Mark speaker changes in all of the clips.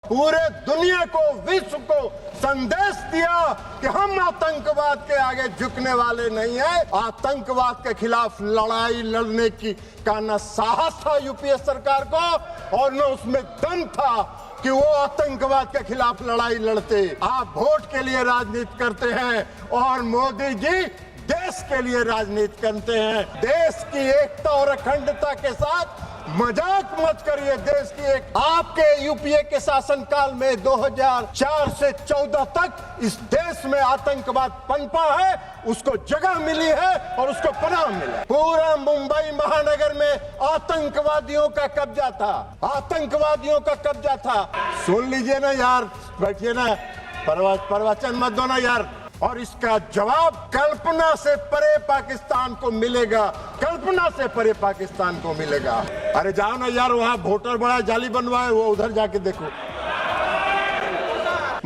Speaker 1: पूरे दुनिया को, विश्व को संदेश दिया कि हम आतंकवाद के आगे झुकने वाले नहीं हैं। आतंकवाद के खिलाफ लड़ाई लड़ने की का न साहस था यूपीए सरकार को और न उसमें दम था कि वो आतंकवाद के खिलाफ लड़ाई लड़ते। आप वोट के लिए राजनीति करते हैं और मोदी जी देश के लिए राजनीति करते हैं। देश की एकता और अखंडता के साथ मजाक मत करिए। देश की एक आपके यूपीए के शासनकाल में 2004 से 14 तक इस देश में आतंकवाद पनपा है, उसको जगह मिली है और उसको पनाह मिला। पूरा मुंबई महानगर में आतंकवादियों का कब्जा था, आतंकवादियों का कब्जा था। सुन लीजिए ना यार, बैठिए ना, प्रवचन मत दो ना यार। और इसका जवाब कल्पना से परे पाकिस्तान को मिलेगा, कल्पना से परे पाकिस्तान को मिलेगा। अरे जाओ ना यार, वहां वोटर बड़ा जाली बनवाए, वो उधर जाके देखो।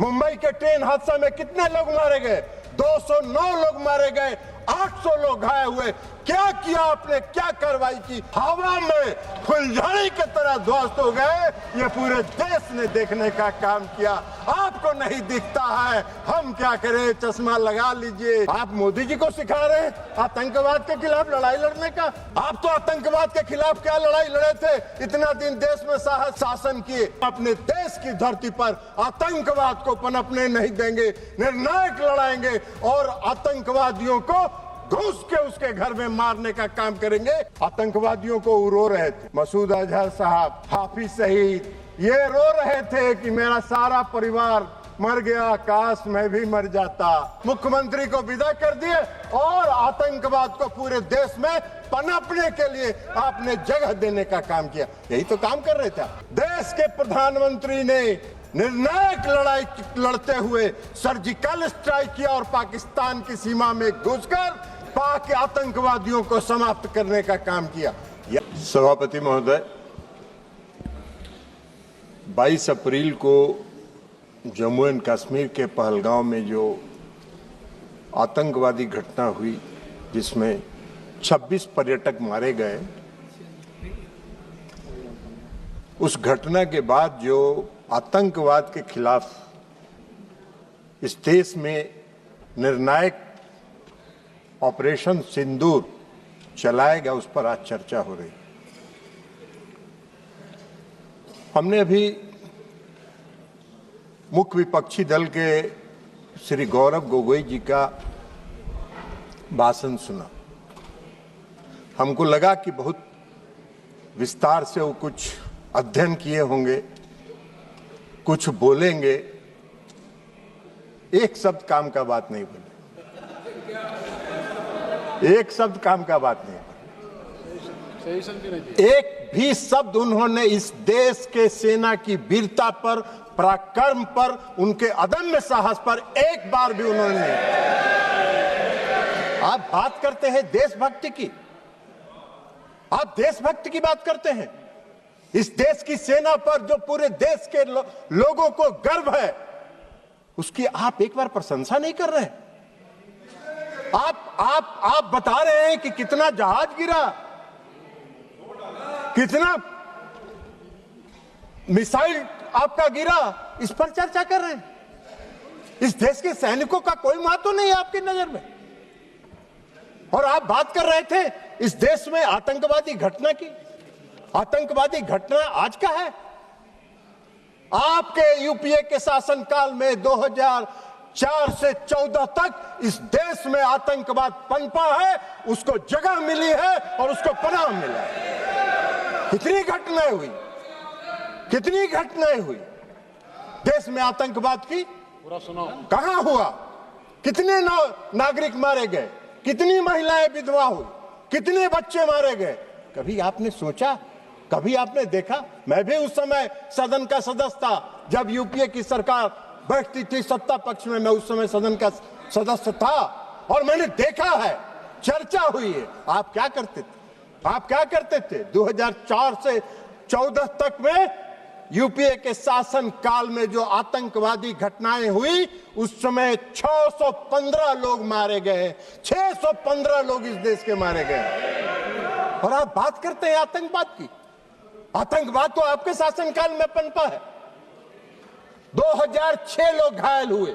Speaker 1: मुंबई के ट्रेन हादसा में कितने लोग मारे गए? 209 लोग मारे गए, 800 लोग घायल हुए। क्या किया आपने, क्या कार्रवाई की? हवा में फुलझड़ी की तरह ध्वस्त हो गए। ये पूरे देश ने देखने का काम किया, आपको नहीं दिखता है। हम क्या करें, चश्मा लगा लीजिए। आप मोदी जी को सिखा रहे हैं आतंकवाद के खिलाफ लड़ाई लड़ने का। आप तो आतंकवाद के खिलाफ क्या लड़ाई लड़े थे? इतना दिन देश में शासन किए। अपने देश की धरती पर आतंकवाद को पनपने नहीं देंगे, निर्णायक लड़ाएंगे और आतंकवादियों को घुस के उसके घर में मारने का काम करेंगे। आतंकवादियों को रो रहे थे, मसूद अजहर साहब, हाफिज सईद, ये रो रहे थे कि मेरा सारा परिवार मर गया, काश मैं भी मर जाता। मुख्यमंत्री को विदा कर दिए और आतंकवाद को पूरे देश में पनपने के लिए आपने जगह देने का काम किया। यही तो काम कर रहे थे। देश के प्रधानमंत्री ने निर्णायक लड़ाई लड़ते हुए सर्जिकल स्ट्राइक किया और पाकिस्तान की सीमा में घुसकर पाक आतंकवादियों को समाप्त करने का काम किया। सभापति महोदय, 22 अप्रैल को जम्मू एंड कश्मीर के पहलगांव में जो आतंकवादी घटना हुई, जिसमें 26 पर्यटक मारे गए, उस घटना के बाद जो आतंकवाद के खिलाफ इस देश में निर्णायक ऑपरेशन सिंदूर चलाया गया, उस पर आज चर्चा हो रही। हमने अभी मुख्य विपक्षी दल के श्री गौरव गोगोई जी का भाषण सुना। हमको लगा कि बहुत विस्तार से वो कुछ अध्ययन किए होंगे, कुछ बोलेंगे। एक शब्द काम का बात नहीं बोले, एक शब्द काम का बात नहीं बोले। एक भी शब्द उन्होंने इस देश के सेना की वीरता पर, पराक्रम पर, उनके अदम्य साहस पर एक बार भी उन्होंने नहीं। आप बात करते हैं देशभक्ति की, आप देशभक्ति की बात करते हैं। इस देश की सेना पर जो पूरे देश के लोगों को गर्व है, उसकी आप एक बार प्रशंसा नहीं कर रहे। आप बता रहे हैं कि कितना जहाज गिरा, कितना मिसाइल आपका गिरा, इस पर चर्चा कर रहे हैं। इस देश के सैनिकों का कोई महत्व नहीं है आपकी नजर में। और आप बात कर रहे थे इस देश में आतंकवादी घटना की। आतंकवादी घटना आज का है। आपके यूपीए के शासनकाल में 2004 से 14 तक इस देश में आतंकवाद पनपा है, उसको जगह मिली है और उसको पनाह मिला है। कितनी घटनाएं हुई, कितनी घटनाएं हुई देश में आतंकवाद की। पूरा सुनो, कहां हुआ, कितने नागरिक मारे गए, कितनी महिलाएं विधवा हुई, कितने बच्चे मारे गए। कभी आपने सोचा, कभी आपने देखा? मैं भी उस समय सदन का सदस्य था जब यूपीए की सरकार बैठती थी सत्ता पक्ष में। मैं उस समय सदन का सदस्य था और मैंने देखा है, चर्चा हुई है। आप क्या करते थे, आप क्या करते थे? 2004 से 14 तक में यूपीए के शासन काल में जो आतंकवादी घटनाएं हुई, उस समय 615 लोग मारे गए, 615 लोग इस देश के मारे गए। और आप बात करते हैं आतंकवाद की। आतंकवाद तो आपके शासनकाल में पनपा है। 2006 लोग घायल हुए,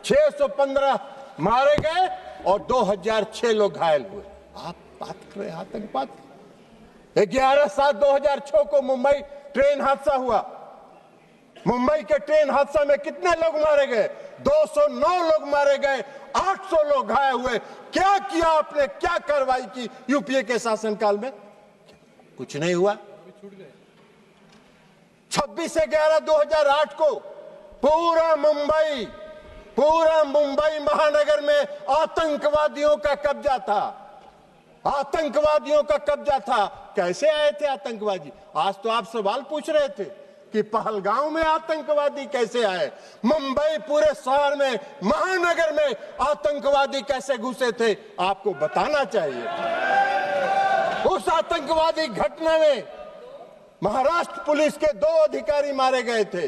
Speaker 1: 615 मारे गए और 2006 लोग घायल हुए। आप बात कर रहे हैं आतंकवाद। 11/7/2006 को मुंबई ट्रेन हादसा हुआ। मुंबई के ट्रेन हादसा में कितने लोग मारे गए? 209 लोग मारे गए, 800 लोग घायल हुए। क्या किया आपने, क्या कार्रवाई की यूपीए के शासनकाल में? कुछ नहीं हुआ। 26/11/2008 को पूरा मुंबई महानगर में आतंकवादियों का कब्जा था। आतंकवादियों का कब्जा था। कैसे आए थे आतंकवादी? आज तो आप सवाल पूछ रहे थे कि पहलगांव में आतंकवादी कैसे आए। मुंबई पूरे शहर में, महानगर में आतंकवादी कैसे घुसे थे, आपको बताना चाहिए। उस आतंकवादी घटना में महाराष्ट्र पुलिस के 2 अधिकारी मारे गए थे।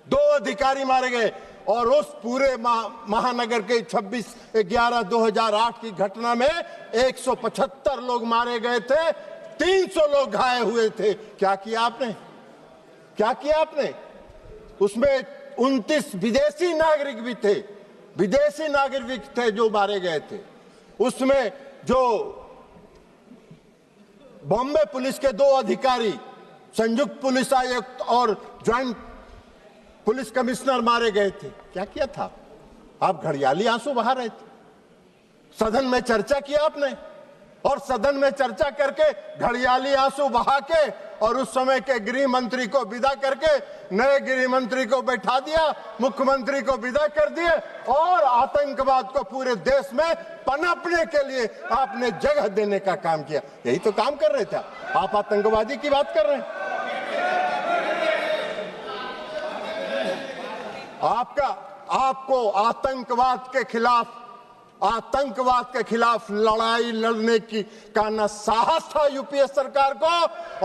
Speaker 1: 2 अधिकारी मारे गए और उस पूरे महानगर के 26/11/2008 की घटना में 175 लोग मारे गए थे, 300 लोग घायल हुए थे। क्या किया आपने? क्या किया आपने? उसमें 29 विदेशी नागरिक भी थे, विदेशी नागरिक थे जो मारे गए थे। उसमें जो बॉम्बे पुलिस के 2 अधिकारी, संयुक्त पुलिस आयुक्त और ज्वाइंट पुलिस कमिश्नर मारे गए थे। क्या किया था? आप घड़ियाली आंसू बहा रहे थे। सदन में चर्चा किया आपने और सदन में चर्चा करके घड़ियाली आंसू बहा के और उस समय के गृह मंत्री को विदा करके नए गृह मंत्री को बैठा दिया, मुख्यमंत्री को विदा कर दिए और आतंकवाद को पूरे देश में पनपने के लिए आपने जगह देने का काम किया। यही तो काम कर रहे थे आप। आतंकवादी की बात कर रहे हैं। आपको आतंकवाद के खिलाफ लड़ाई लड़ने का न साहस था यूपीए सरकार को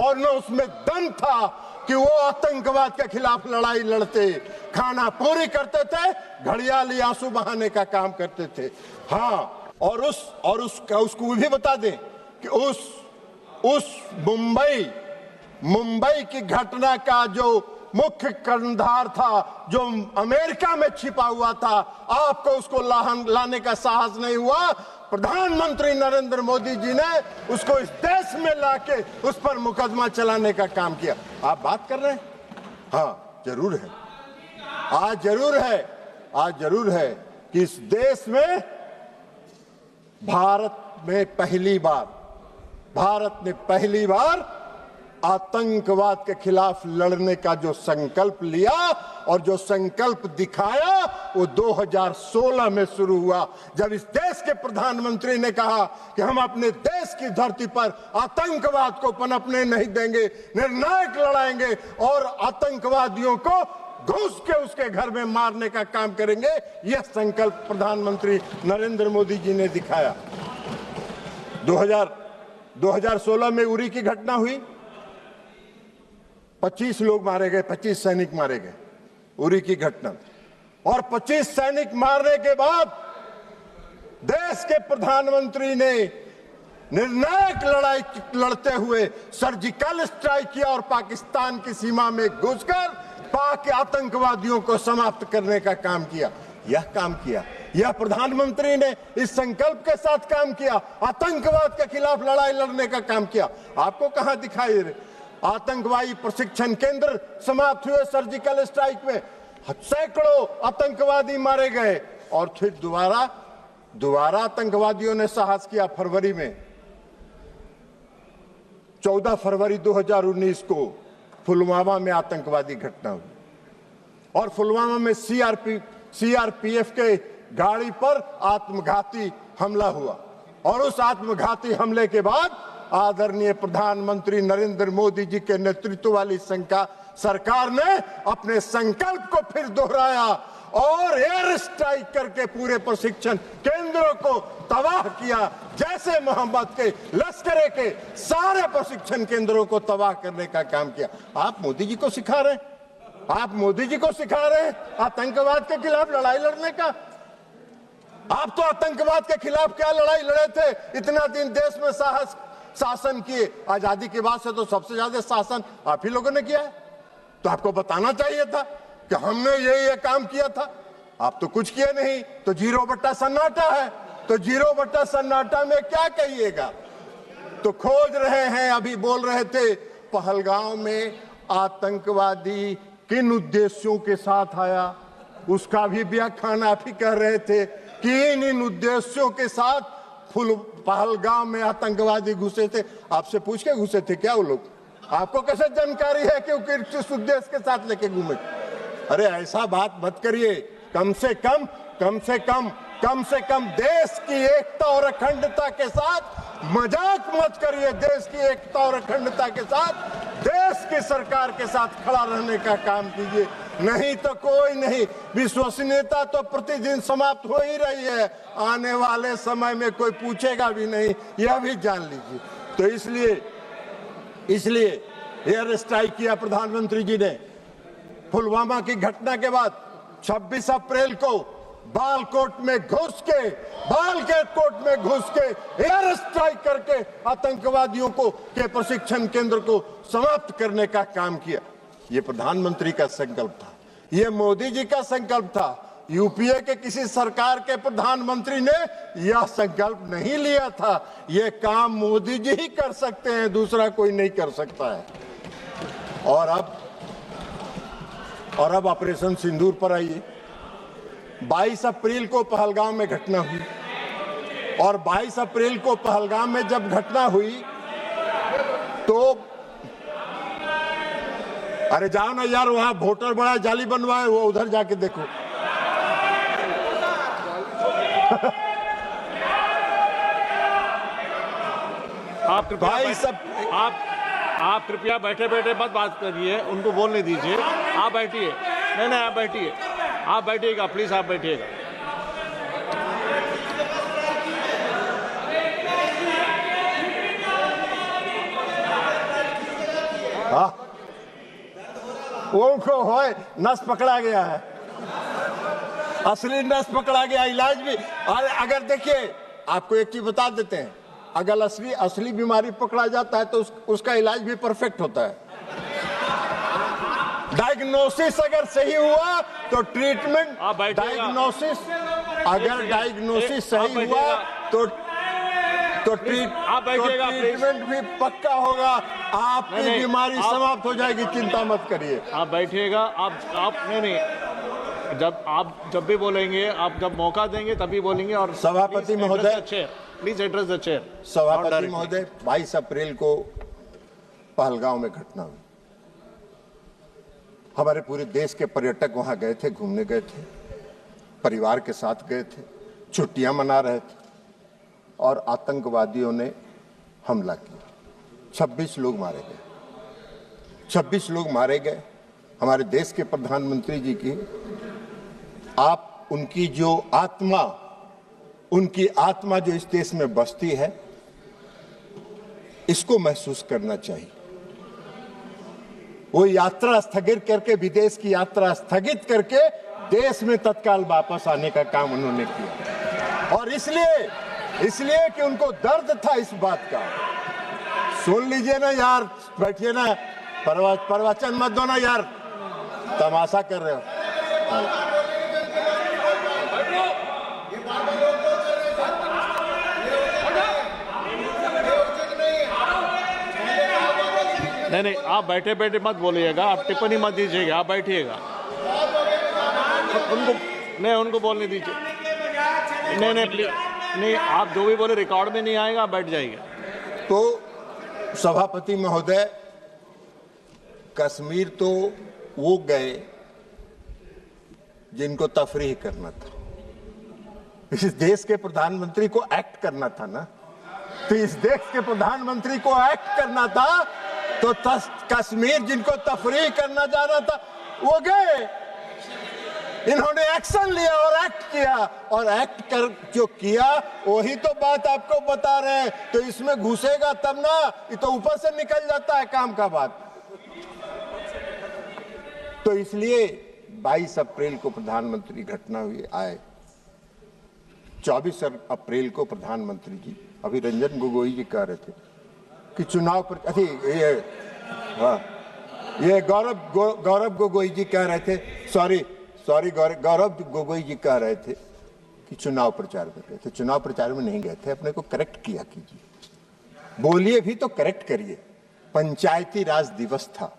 Speaker 1: और न उसमें दम था कि वो आतंकवाद के खिलाफ लड़ाई लड़ते। खाना पूरी करते थे, घड़ियाली आंसू बहाने का काम करते थे। हाँ, और उसको भी बता दें कि उस मुंबई की घटना का जो मुख्य कर्णधार था, जो अमेरिका में छिपा हुआ था, आपको उसको लाने का साहस नहीं हुआ। प्रधानमंत्री नरेंद्र मोदी जी ने उसको इस देश में लाके उस पर मुकदमा चलाने का काम किया। आप बात कर रहे हैं? हाँ, जरूर है। आज जरूर है कि इस देश में भारत ने पहली बार आतंकवाद के खिलाफ लड़ने का जो संकल्प लिया और जो संकल्प दिखाया वो 2016 में शुरू हुआ, जब इस देश के प्रधानमंत्री ने कहा कि हम अपने देश की धरती पर आतंकवाद को पनपने नहीं देंगे, निर्णायक लड़ाएंगे और आतंकवादियों को घुस के उसके घर में मारने का काम करेंगे। यह संकल्प प्रधानमंत्री नरेंद्र मोदी जी ने दिखाया। 2016 में उरी की घटना हुई, 25 लोग मारे गए, 25 सैनिक मारे गए उरी की घटना। और 25 सैनिक मारने के बाद देश के प्रधानमंत्री ने निर्णायक लड़ाई लड़ते हुए सर्जिकल स्ट्राइक किया और पाकिस्तान की सीमा में घुसकर पाक आतंकवादियों को समाप्त करने का काम किया। यह प्रधानमंत्री ने इस संकल्प के साथ काम किया, आतंकवाद के खिलाफ लड़ाई लड़ने का काम किया। आपको कहां दिखाई दे? आतंकवादी प्रशिक्षण केंद्र समाप्त हुए सर्जिकल स्ट्राइक में, सैकड़ों आतंकवादी मारे गए और फिर दोबारा आतंकवादियों ने साहस किया। फरवरी में 14 फरवरी 2019 को पुलवामा में आतंकवादी घटना हुई और पुलवामा में सीआरपीएफ के गाड़ी पर आत्मघाती हमला हुआ और उस आत्मघाती हमले के बाद आदरणीय प्रधानमंत्री नरेंद्र मोदी जी के नेतृत्व वाली सरकार ने अपने संकल्प को फिर दोहराया और एयर स्ट्राइक करके पूरे प्रशिक्षण केंद्रों को तबाह किया। जैसे मोहम्मद के लश्करे के सारे प्रशिक्षण केंद्रों को तबाह करने का काम किया। आप मोदी जी को सिखा रहे हैं आतंकवाद के खिलाफ लड़ाई लड़ने का। आप तो आतंकवाद के खिलाफ क्या लड़ाई लड़े थे? इतना दिन देश में शासन किए। आजादी के बाद से तो सबसे ज्यादा शासन आप ही लोगों ने किया है। तो आपको बताना चाहिए था कि हमने ये काम किया था। आप तो कुछ किया नहीं, तो 0 सन्नाटा है। तो 0 सन्नाटा में क्या कहिएगा? तो खोज रहे हैं, अभी बोल रहे थे पहलगांव में आतंकवादी किन उद्देश्यों के साथ आया, उसका भी व्याख्यान आप ही कर रहे थे कि इन उद्देश्यों के साथ पहलगाम में आतंकवादी घुसे थे। आपसे पूछ के घुसे थे क्या वो लोग? आपको कैसे जानकारी है कि वो किस उद्देश्य के साथ लेके घूमे? अरे ऐसा बात मत करिए। कम से कम देश की एकता और अखंडता के साथ मजाक मत करिए। देश की एकता और अखंडता के साथ देश की सरकार के साथ खड़ा रहने का काम कीजिए, नहीं तो कोई नहीं। विश्वसनीयता तो प्रतिदिन समाप्त हो ही रही है, आने वाले समय में कोई पूछेगा भी नहीं, यह भी जान लीजिए। तो इसलिए एयर स्ट्राइक किया प्रधानमंत्री जी ने। पुलवामा की घटना के बाद 26 अप्रैल को बालकोट में घुस के एयर स्ट्राइक करके आतंकवादियों के प्रशिक्षण केंद्र को समाप्त करने का काम किया। ये प्रधानमंत्री का संकल्प था, ये मोदी जी का संकल्प था। यूपीए के किसी सरकार के प्रधानमंत्री ने यह संकल्प नहीं लिया था। ये काम मोदी जी ही कर सकते हैं, दूसरा कोई नहीं कर सकता है। और अब ऑपरेशन सिंदूर पर आइए। 22 अप्रैल को पहलगाम में घटना हुई, और 22 अप्रैल को पहलगाम में जब घटना हुई तो अरे जाओ ना यार, वहां वोटर बड़ा जाली बनवाए, वो उधर जाके देखो।
Speaker 2: आप कृपया बैठे बैठे मत बात करिए, उनको बोलने दीजिए। आप बैठिए। नहीं आप बैठिए, आप बैठिएगा प्लीज, आप बैठिएगा।
Speaker 1: हाँ, उनको होए नस पकड़ा गया है, असली नस पकड़ा गया। इलाज भी, और अगर देखिए आपको एक चीज बता देते हैं, अगर असली बीमारी पकड़ा जाता है तो उसका इलाज भी परफेक्ट होता है। डायग्नोसिस अगर सही हुआ तो ट्रीटमेंट, डायग्नोसिस सही हुआ तो ट्रीटमेंट भी पक्का होगा। आपकी बीमारी समाप्त हो जाएगी, चिंता मत करिए।
Speaker 2: आप बैठिएगा। आप नहीं, जब भी बोलेंगे, आप जब मौका देंगे तभी बोलेंगे। और
Speaker 1: सभापति महोदय,
Speaker 2: प्लीज एड्रेस द चेयर।
Speaker 1: सभापति महोदय, 22 अप्रैल को पहलगांव में घटना हुई। हमारे पूरे देश के पर्यटक वहां गए थे, घूमने गए थे, परिवार के साथ गए थे, छुट्टियां मना रहे थे, और आतंकवादियों ने हमला किया। 26 लोग मारे गए। हमारे देश के प्रधानमंत्री जी की उनकी आत्मा जो इस देश में बसती है, इसको महसूस करना चाहिए। वो यात्रा स्थगित करके, विदेश की यात्रा स्थगित करके देश में तत्काल वापस आने का काम उन्होंने किया। और इसलिए कि उनको दर्द था इस बात का। सुन लीजिए ना यार, बैठिए ना, प्रवचन मत दो ना यार, तमाशा कर रहे हो।
Speaker 2: नहीं आप बैठे बैठे मत बोलिएगा, आप टिप्पणी मत दीजिएगा, आप बैठिएगा। उनको बोलने दीजिए। नहीं प्लीज, नहीं आप जो भी बोले रिकॉर्ड में नहीं आएगा, आप बैठ जाइए।
Speaker 1: तो सभापति महोदय, कश्मीर तो वो गए जिनको तफरीह करना था। इस देश के प्रधानमंत्री को एक्ट करना था ना, तो इस देश के प्रधानमंत्री को एक्ट करना था, तो कश्मीर जिनको तफरीह करना जाना था वो गए। इन्होंने एक्शन लिया और एक्ट किया, और एक्ट कर जो किया वही तो बात आपको बता रहे हैं। तो इसमें घुसेगा तब ना, ये तो ऊपर से निकल जाता है काम का बात। तो इसलिए 22 अप्रैल को प्रधानमंत्री घटना हुई आए। 24 अप्रैल को प्रधानमंत्री जी, अभी रंजन गोगोई जी कह रहे थे कि चुनाव पर, ये गौरव गोगोई जी कह रहे थे सॉरी गौरव गोगोई जी कह रहे थे कि चुनाव प्रचार कर रहे थे। चुनाव प्रचार में नहीं गए थे, अपने को करेक्ट किया कीजिए, बोलिए भी तो करेक्ट करिए। पंचायती राज दिवस था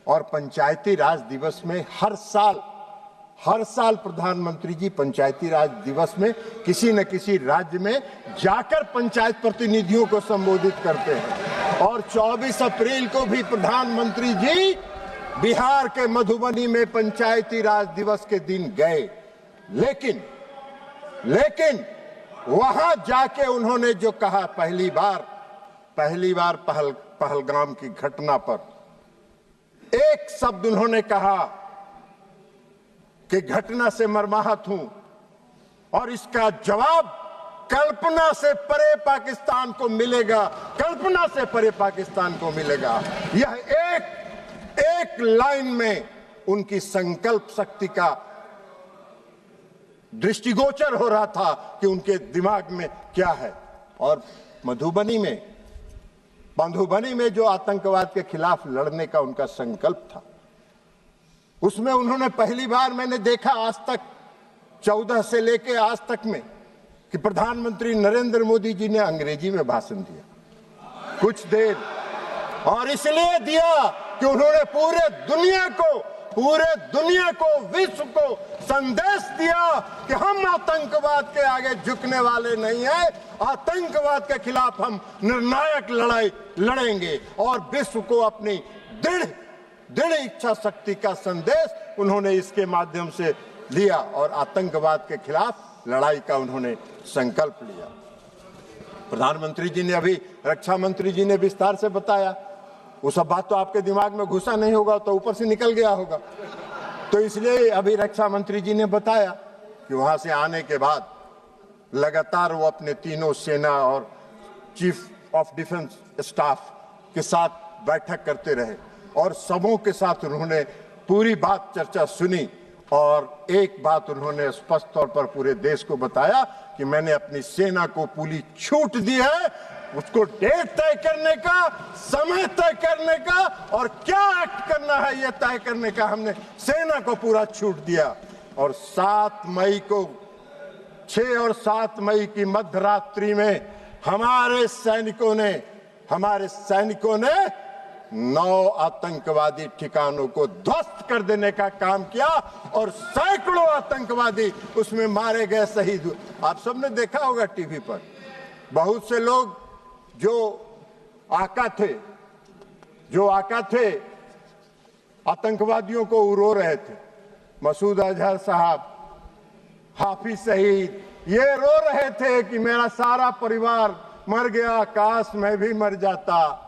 Speaker 1: और पंचायती राज दिवस में हर साल प्रधानमंत्री जी पंचायती राज दिवस में किसी न किसी राज्य में जाकर पंचायत प्रतिनिधियों को संबोधित करते हैं। और 24 अप्रैल को भी प्रधानमंत्री जी बिहार के मधुबनी में पंचायती राज दिवस के दिन गए, लेकिन वहां जाके उन्होंने जो कहा, पहली बार पहलगाम की घटना पर एक शब्द उन्होंने कहा कि घटना से मर्माहत हूं और इसका जवाब कल्पना से परे पाकिस्तान को मिलेगा, कल्पना से परे पाकिस्तान को मिलेगा। यह एक लाइन में उनकी संकल्प शक्ति का दृष्टिगोचर हो रहा था कि उनके दिमाग में क्या है। और मधुबनी में जो आतंकवाद के खिलाफ लड़ने का उनका संकल्प था, उसमें उन्होंने पहली बार मैंने देखा आज तक 14 से लेके आज तक में कि प्रधानमंत्री नरेंद्र मोदी जी ने अंग्रेजी में भाषण दिया कुछ देर, और इसलिए दिया कि उन्होंने पूरे दुनिया को विश्व को संदेश दिया कि हम आतंकवाद के आगे झुकने वाले नहीं हैं, आतंकवाद के खिलाफ हम निर्णायक लड़ाई लड़ेंगे। और विश्व को अपनी दृढ़ इच्छा शक्ति का संदेश उन्होंने इसके माध्यम से लिया और आतंकवाद के खिलाफ लड़ाई का उन्होंने संकल्प लिया। प्रधानमंत्री जी ने अभी रक्षा मंत्री जी ने विस्तार से बताया, वो सब बात तो आपके दिमाग में घुसा नहीं होगा, तो ऊपर से निकल गया होगा। तो इसलिए अभी रक्षा मंत्री जी ने बताया कि वहां से आने के बाद लगातार वो अपने तीनों सेना और चीफ ऑफ डिफेंस स्टाफ के साथ बैठक करते रहे और सबों के साथ उन्होंने पूरी बात चर्चा सुनी। और एक बात उन्होंने स्पष्ट तौर पर पूरे देश को बताया कि मैंने अपनी सेना को पूरी छूट दी है, उसको डेट तय करने का, समय तय करने का और क्या एक्ट करना है यह तय करने का हमने सेना को पूरा छूट दिया। और 7 मई को 6 और 7 मई की मध्यरात्रि में हमारे सैनिकों ने 9 आतंकवादी ठिकानों को ध्वस्त कर देने का काम किया और सैकड़ों आतंकवादी उसमें मारे गए, शहीद हुए। आप सबने देखा होगा टीवी पर, बहुत से लोग जो आका थे आतंकवादियों को रो रहे थे। मसूद अजहर साहब, हाफिज शहीद, ये रो रहे थे कि मेरा सारा परिवार मर गया, काश मैं भी मर जाता।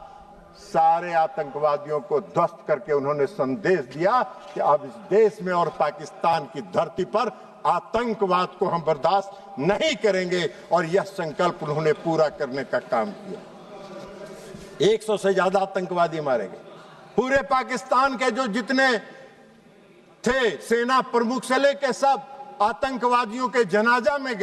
Speaker 1: सारे आतंकवादियों को ध्वस्त करके उन्होंने संदेश दिया कि अब इस देश में और पाकिस्तान की धरती पर आतंकवाद को हम बर्दाश्त नहीं करेंगे। और यह संकल्प उन्होंने पूरा करने का काम किया। 100 से ज्यादा आतंकवादी मारे गए। पूरे पाकिस्तान के जो जितने थे सेना प्रमुख से लेकर सब आतंकवादियों के जनाजा में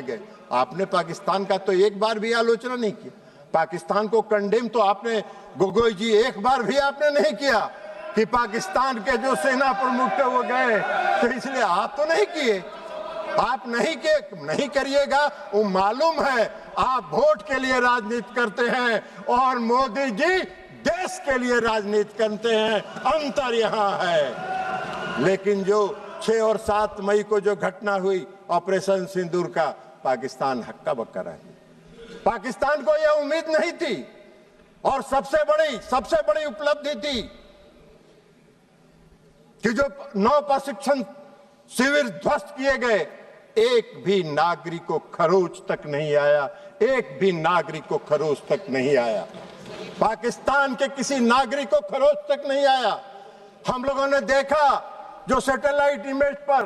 Speaker 1: गए। आपने पाकिस्तान का तो एक बार भी आलोचना नहीं की। पाकिस्तान को कंडेम तो आपने, गोगोई जी, एक बार भी आपने नहीं किया कि पाकिस्तान के जो सेना प्रमुख थे वो गए, तो इसलिए आप तो नहीं किए। आप नहीं करिएगा। वो मालूम है आप वोट के लिए राजनीति करते हैं और मोदी जी देश के लिए राजनीति करते हैं, अंतर यहाँ है। लेकिन जो 6 और 7 मई को जो घटना हुई ऑपरेशन सिंदूर का, पाकिस्तान हक्का बक्का रह गया। पाकिस्तान को यह उम्मीद नहीं थी और सबसे बड़ी उपलब्धि थी कि जो 9 प्रशिक्षण शिविर ध्वस्त किए गए, एक भी नागरिक को खरोच तक नहीं आया। पाकिस्तान के किसी नागरिक को खरोच तक नहीं आया। हम लोगों ने देखा जो सैटेलाइट इमेज पर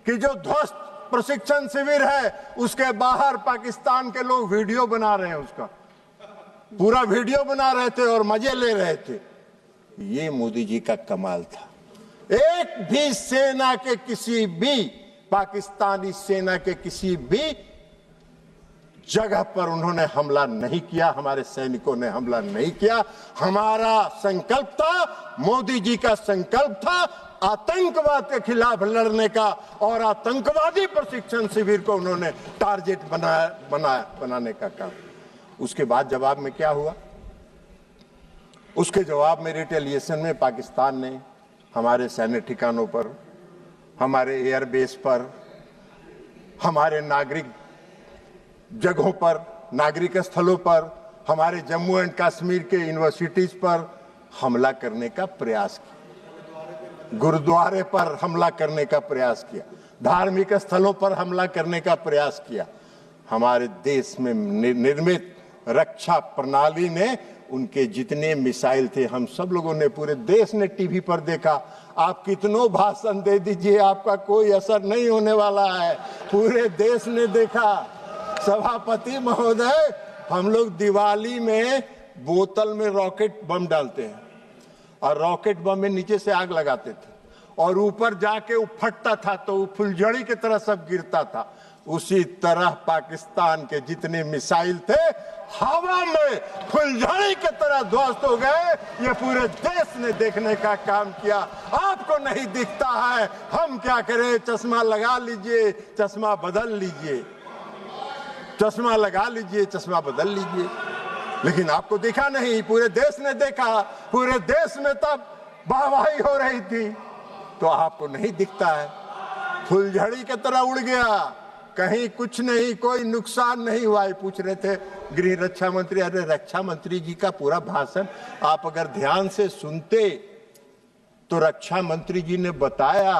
Speaker 1: कि जो ध्वस्त प्रशिक्षण शिविर है उसके बाहर पाकिस्तान के लोग वीडियो बना रहे हैं, उसका पूरा वीडियो बना रहे थे और मजे ले रहे थे। ये मोदी जी का कमाल था। एक भी सेना के किसी भी पाकिस्तानी सेना के किसी भी जगह पर उन्होंने हमला नहीं किया, हमारे सैनिकों ने हमला नहीं किया। हमारा संकल्प था, मोदी जी का संकल्प था आतंकवाद के खिलाफ लड़ने का, और आतंकवादी प्रशिक्षण शिविर को उन्होंने टारगेट बनाने का काम। उसके बाद जवाब में क्या हुआ? उसके जवाब में रिटेलिएशन में पाकिस्तान ने हमारे सैन्य ठिकानों पर, हमारे एयरबेस पर, हमारे नागरिक जगहों पर, नागरिक स्थलों पर, हमारे जम्मू एंड कश्मीर के यूनिवर्सिटीज पर हमला करने का प्रयास किया, गुरुद्वारे पर हमला करने का प्रयास किया, धार्मिक स्थलों पर हमला करने का प्रयास किया। हमारे देश में निर्मित रक्षा प्रणाली ने उनके जितने मिसाइल थे, हम सब लोगों ने, पूरे देश ने टीवी पर देखा। आप कितनों भाषण दे दीजिए, आपका कोई असर नहीं होने वाला है। पूरे देश ने देखा। सभापति महोदय, हम लोग दिवाली में बोतल में रॉकेट बम डालते हैं और रॉकेट बम में नीचे से आग लगाते थे और ऊपर जाके वो फटता था तो वो फुलझड़ी की तरह सब गिरता था। उसी तरह पाकिस्तान के जितने मिसाइल थे हवा में फुलझड़ी की तरह ध्वस्त हो गए। ये पूरे देश ने देखने का काम किया। आपको नहीं दिखता है, हम क्या करें? चश्मा लगा लीजिए, चश्मा बदल लीजिए, चश्मा लगा लीजिए, चश्मा बदल लीजिए, लेकिन आपको दिखा नहीं। पूरे देश ने देखा, पूरे देश में तब वाहवाही हो रही थी, तो आपको नहीं दिखता है। फुलझड़ी की तरह उड़ गया, कहीं कुछ नहीं, कोई नुकसान नहीं हुआ। पूछ रहे थे गृह रक्षा मंत्री, अरे रक्षा मंत्री जी का पूरा भाषण आप अगर ध्यान से सुनते तो रक्षा मंत्री जी ने बताया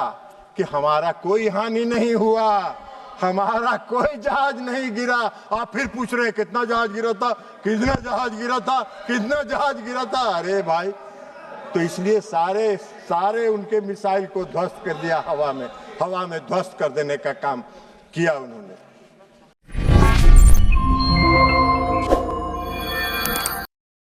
Speaker 1: कि हमारा कोई हानि नहीं हुआ, हमारा कोई जहाज नहीं गिरा। आप फिर पूछ रहे कितना जहाज गिरा था, कितना जहाज गिरा था, कितना जहाज गिरा था। अरे भाई, तो इसलिए सारे उनके मिसाइल को ध्वस्त कर दिया, हवा में ध्वस्त कर देने का काम किया उन्होंने।